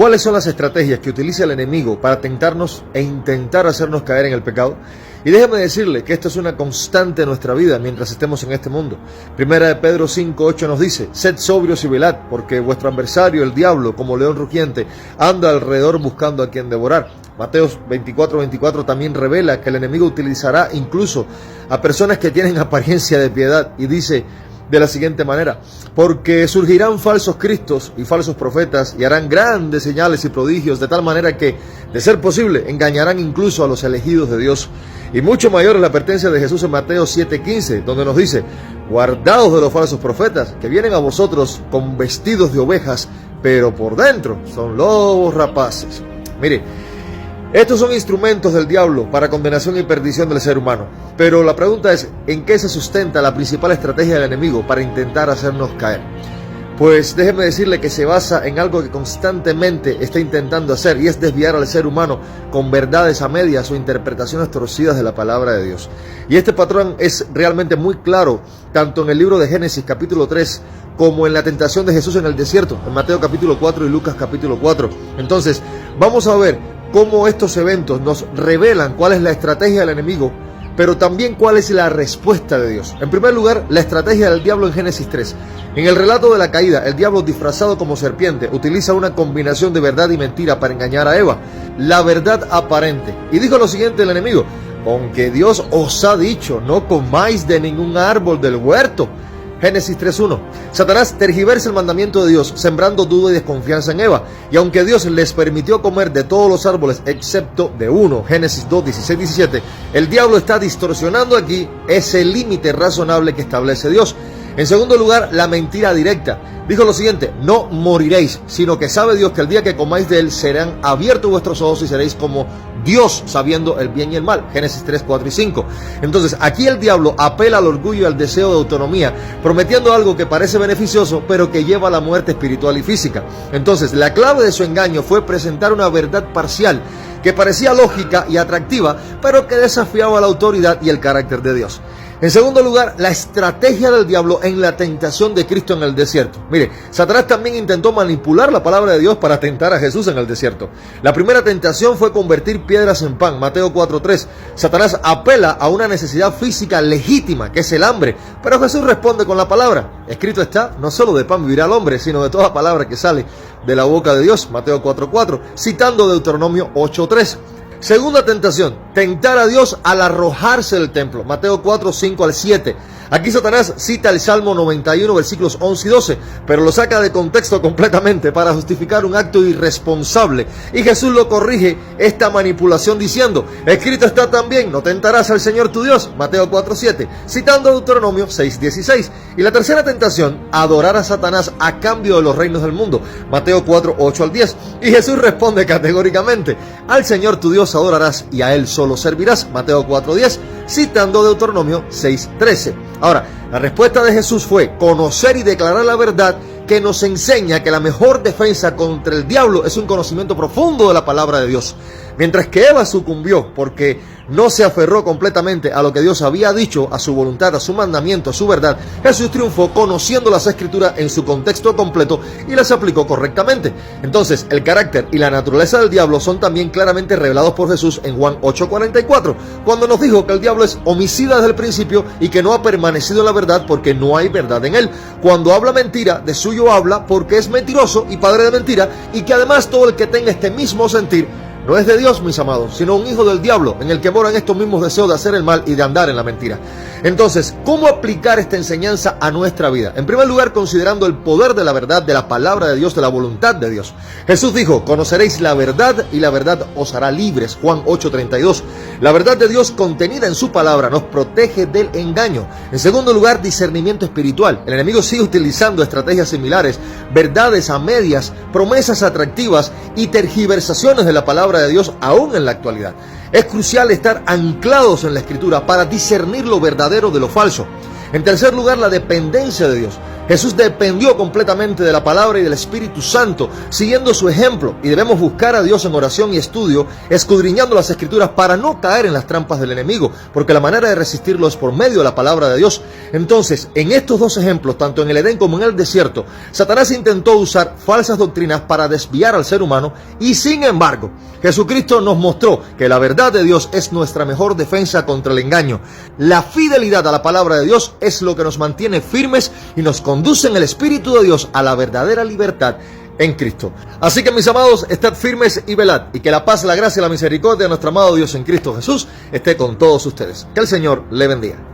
¿Cuáles son las estrategias que utiliza el enemigo para tentarnos e intentar hacernos caer en el pecado? Y déjeme decirle que esto es una constante en nuestra vida mientras estemos en este mundo. Primera de Pedro 5:8 nos dice: sed sobrios y velad, porque vuestro adversario, el diablo, como león rugiente, anda alrededor buscando a quien devorar. Mateo 24:24 también revela que el enemigo utilizará incluso a personas que tienen apariencia de piedad, y dice de la siguiente manera: porque surgirán falsos cristos y falsos profetas y harán grandes señales y prodigios, de tal manera que, de ser posible, engañarán incluso a los elegidos de Dios. Y mucho mayor es la advertencia de Jesús en Mateo 7:15, donde nos dice: guardaos de los falsos profetas, que vienen a vosotros con vestidos de ovejas, pero por dentro son lobos rapaces. Mire, estos son instrumentos del diablo para condenación y perdición del ser humano. Pero la pregunta es: ¿en qué se sustenta la principal estrategia del enemigo para intentar hacernos caer? Pues déjeme decirle que se basa en algo que constantemente está intentando hacer, y es desviar al ser humano con verdades a medias o interpretaciones torcidas de la palabra de Dios. Y este patrón es realmente muy claro, tanto en el libro de Génesis capítulo 3, como en la tentación de Jesús en el desierto, en Mateo capítulo 4 y Lucas capítulo 4. Entonces, vamos a ver cómo estos eventos nos revelan cuál es la estrategia del enemigo, pero también cuál es la respuesta de Dios. En primer lugar, la estrategia del diablo en Génesis 3. En el relato de la caída, el diablo, disfrazado como serpiente, utiliza una combinación de verdad y mentira para engañar a Eva, la verdad aparente. Y dijo lo siguiente el enemigo: con que Dios os ha dicho, no comáis de ningún árbol del huerto. Génesis 3:1. Satanás tergiversa el mandamiento de Dios, sembrando duda y desconfianza en Eva. Y aunque Dios les permitió comer de todos los árboles excepto de uno, Génesis 2:16-17, el diablo está distorsionando aquí ese límite razonable que establece Dios. En segundo lugar, la mentira directa. Dijo lo siguiente: no moriréis, sino que sabe Dios que el día que comáis de él serán abiertos vuestros ojos y seréis como Dios, sabiendo el bien y el mal. Génesis 3, 4 y 5. Entonces, aquí el diablo apela al orgullo y al deseo de autonomía, prometiendo algo que parece beneficioso, pero que lleva a la muerte espiritual y física. Entonces, la clave de su engaño fue presentar una verdad parcial que parecía lógica y atractiva, pero que desafiaba la autoridad y el carácter de Dios. En segundo lugar, la estrategia del diablo en la tentación de Cristo en el desierto. Mire, Satanás también intentó manipular la palabra de Dios para tentar a Jesús en el desierto. La primera tentación fue convertir piedras en pan, Mateo 4:3. Satanás apela a una necesidad física legítima, que es el hambre, pero Jesús responde con la palabra. Escrito está: no solo de pan vivirá el hombre, sino de toda palabra que sale de la boca de Dios, Mateo 4:4, citando Deuteronomio 8:3. Segunda tentación: tentar a Dios al arrojarse del templo, Mateo 4, 5 al 7. Aquí Satanás cita el Salmo 91, versículos 11 y 12, pero lo saca de contexto completamente para justificar un acto irresponsable. Y Jesús lo corrige esta manipulación diciendo: escrito está también, no tentarás al Señor tu Dios, Mateo 4, 7, citando Deuteronomio 6, 16. Y la tercera tentación: adorar a Satanás a cambio de los reinos del mundo, Mateo 4, 8 al 10. Y Jesús responde categóricamente: al Señor tu Dios adorarás y a Él solo servirás, Mateo 4, 10, citando Deuteronomio 6, 13. Ahora, la respuesta de Jesús fue conocer y declarar la verdad, que nos enseña que la mejor defensa contra el diablo es un conocimiento profundo de la palabra de Dios. Mientras que Eva sucumbió porque no se aferró completamente a lo que Dios había dicho, a su voluntad, a su mandamiento, a su verdad, Jesús triunfó conociendo las Escrituras en su contexto completo y las aplicó correctamente. Entonces, el carácter y la naturaleza del diablo son también claramente revelados por Jesús en Juan 8:44, cuando nos dijo que el diablo es homicida desde el principio y que no ha permanecido en la verdad porque no hay verdad en él. Cuando habla mentira, de suyo habla porque es mentiroso y padre de mentira, y que además todo el que tenga este mismo sentir no es de Dios, mis amados, sino un hijo del diablo, en el que moran estos mismos deseos de hacer el mal y de andar en la mentira. Entonces, ¿cómo aplicar esta enseñanza a nuestra vida? En primer lugar, considerando el poder de la verdad, de la palabra de Dios, de la voluntad de Dios. Jesús dijo: conoceréis la verdad y la verdad os hará libres, Juan 8:32. La verdad de Dios contenida en su palabra nos protege del engaño. En segundo lugar, discernimiento espiritual. El enemigo sigue utilizando estrategias similares, verdades a medias, promesas atractivas y tergiversaciones de la palabra de Dios aún en la actualidad. Es crucial estar anclados en la Escritura para discernir lo verdadero de lo falso. En tercer lugar, la dependencia de Dios. Jesús dependió completamente de la palabra y del Espíritu Santo, siguiendo su ejemplo, y debemos buscar a Dios en oración y estudio, escudriñando las Escrituras para no caer en las trampas del enemigo, porque la manera de resistirlo es por medio de la palabra de Dios. Entonces, en estos dos ejemplos, tanto en el Edén como en el desierto, Satanás intentó usar falsas doctrinas para desviar al ser humano, y sin embargo, Jesucristo nos mostró que la verdad de Dios es nuestra mejor defensa contra el engaño. La fidelidad a la palabra de Dios es lo que nos mantiene firmes y nos conduce en el Espíritu de Dios a la verdadera libertad en Cristo. Así que, mis amados, estad firmes y velad, y que la paz, la gracia y la misericordia de nuestro amado Dios en Cristo Jesús esté con todos ustedes. Que el Señor le bendiga.